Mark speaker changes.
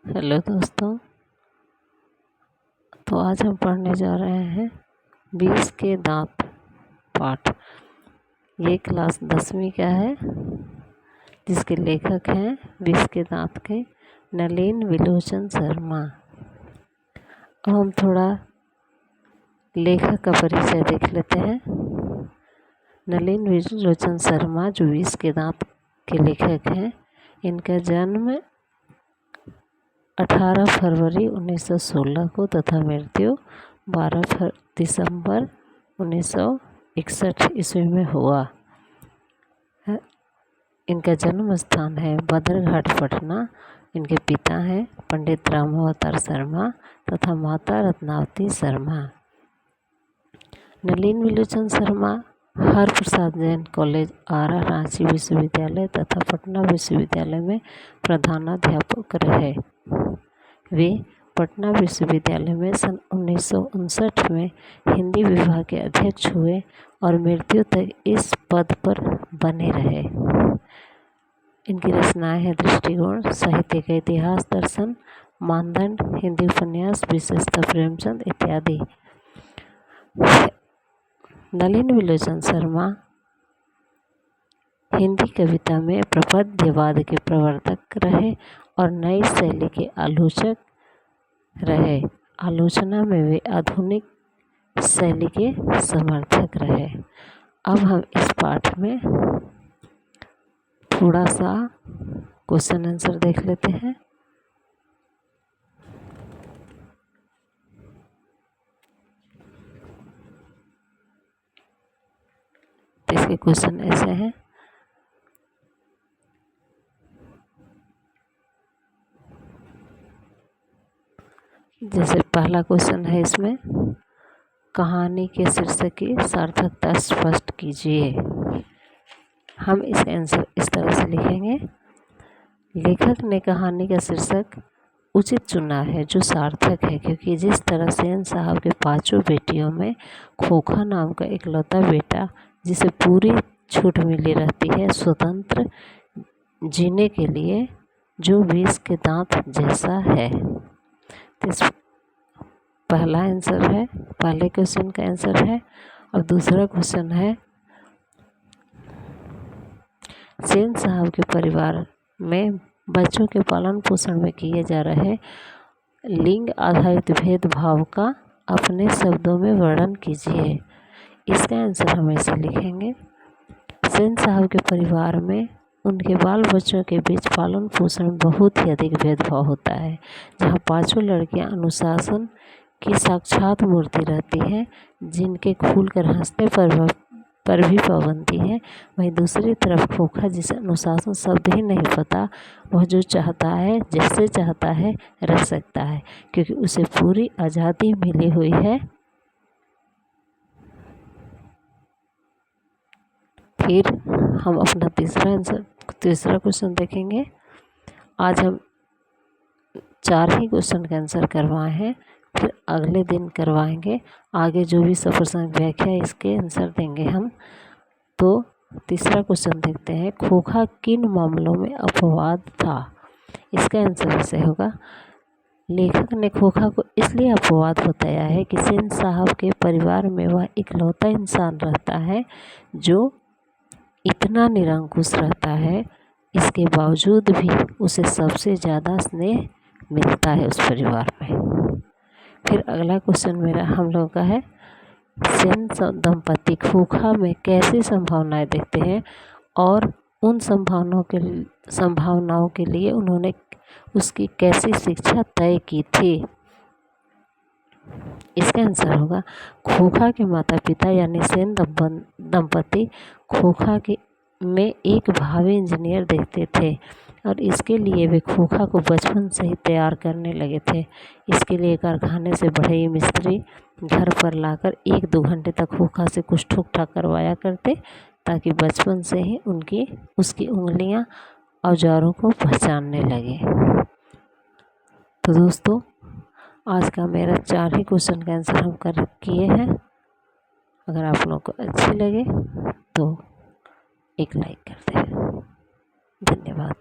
Speaker 1: Hello दोस्तों, तो आज हम पढ़ने जा रहे हैं 20 के दांत पाठ। ये क्लास 10वीं का है, जिसके लेखक हैं 20 के दांत के नलिन विलोचन शर्मा। अब हम थोड़ा लेखक का परिचय देख लेते हैं। नलिन विलोचन शर्मा जो 20 के दांत के लेखक हैं, इनका जन्म 18 फरवरी 1916 को तथा मृत्यु 12 दिसंबर 1961 ईस्वी में हुआ। इनका जन्म स्थान है बदरघाट पटना। इनके पिता हैं पंडित रामावतार शर्मा तथा माता रत्नावती शर्मा। नलिन विलोचन शर्मा हर प्रसाद जैन कॉलेज आरा, रांची विश्वविद्यालय तथा पटना विश्वविद्यालय में प्रधानाध्यापक रहे। वे पटना विश्वविद्यालय में सन 1959 में हिंदी विभाग के अध्यक्ष हुए और मृत्यु तक इस पद पर बने रहे। इनकी रचनाएं हैं दृष्टिकोण, साहित्य का इतिहास, दर्शन, मानदंड, हिंदी उपन्यास, विशेषतः प्रेमचंद इत्यादि। नलिन विलोचन शर्मा हिंदी कविता में प्रपद्यवाद के प्रवर्तक रहे और नई शैली के आलोचक रहे। आलोचना में वे आधुनिक शैली के समर्थक रहे। अब हम इस पाठ में थोड़ा सा क्वेश्चन आंसर देख लेते हैं। इसके क्वेश्चन ऐसे हैं। जैसे पहला क्वेश्चन है इसमें, कहानी के शीर्षक की सार्थकता स्पष्ट कीजिए। हम इसका आंसर इस तरह से लिखेंगे। लेखक ने कहानी का शीर्षक उचित चुना है जो सार्थक है, क्योंकि जिस तरह सेन साहब के पांचों बेटियों में खोखा नाम का इकलौता बेटा, जिसे पूरी छूट मिली रहती है स्वतंत्र जीने के लिए, जो 20 के दांत जैसा है। तो पहला आंसर है, पहले क्वेश्चन का आंसर है। अब दूसरा क्वेश्चन है, सेन साहब के परिवार में बच्चों के पालन पोषण में किए जा रहे लिंग आधारित भेदभाव का अपने शब्दों में वर्णन कीजिए। इसका आंसर हम ऐसे लिखेंगे। सेन साहब के परिवार में उनके बाल बच्चों के बीच पालन पोषण में बहुत ही अधिक भेदभाव होता है। जहाँ पांचों लड़कियां अनुशासन की साक्षात मूर्ति रहती हैं, जिनके खुलकर हंसने पर भी पाबंदी है, वहीं दूसरी तरफ खोखा, जिसे अनुशासन शब्द ही नहीं पता, वह जो चाहता है जैसे चाहता है रह सकता है, क्योंकि उसे पूरी आज़ादी मिली हुई है। फिर हम अपना तीसरा क्वेश्चन देखेंगे। आज हम 4 ही क्वेश्चन का आंसर करवाए हैं, फिर अगले दिन करवाएंगे। आगे जो भी सप्रसंग व्याख्या इसके आंसर देंगे हम। तो तीसरा क्वेश्चन देखते हैं, खोखा किन मामलों में अपवाद था। इसका आंसर ऐसे होगा। लेखक ने खोखा को इसलिए अपवाद बताया है कि सेन साहब के परिवार में वह इकलौता इंसान रहता है जो इतना निरंकुश रहता है, इसके बावजूद भी उसे सबसे ज़्यादा स्नेह मिलता है उस परिवार में। फिर अगला क्वेश्चन मेरा हम लोगों का है, सेन दंपति खोखा में कैसी संभावनाएं देखते हैं और उन संभावनाओं के लिए उन्होंने उसकी कैसी शिक्षा तय की थी। इसका आंसर होगा, खोखा के माता पिता यानी सेन दंपति खोखा के में एक भावी इंजीनियर देखते थे और इसके लिए वे खोखा को बचपन से ही तैयार करने लगे थे। इसके लिए कारखाने से बढ़ई मिस्त्री घर पर लाकर 1-2 घंटे तक खोखा से कुछ ठुक ठाक करवाया करते, ताकि बचपन से ही उसकी उंगलियां औजारों को पहचानने लगे। तो दोस्तों, आज का मेरा 4 ही क्वेश्चन का आंसर हम किए हैं। अगर आप लोगों को अच्छी लगे तो एक लाइक कर दें। धन्यवाद।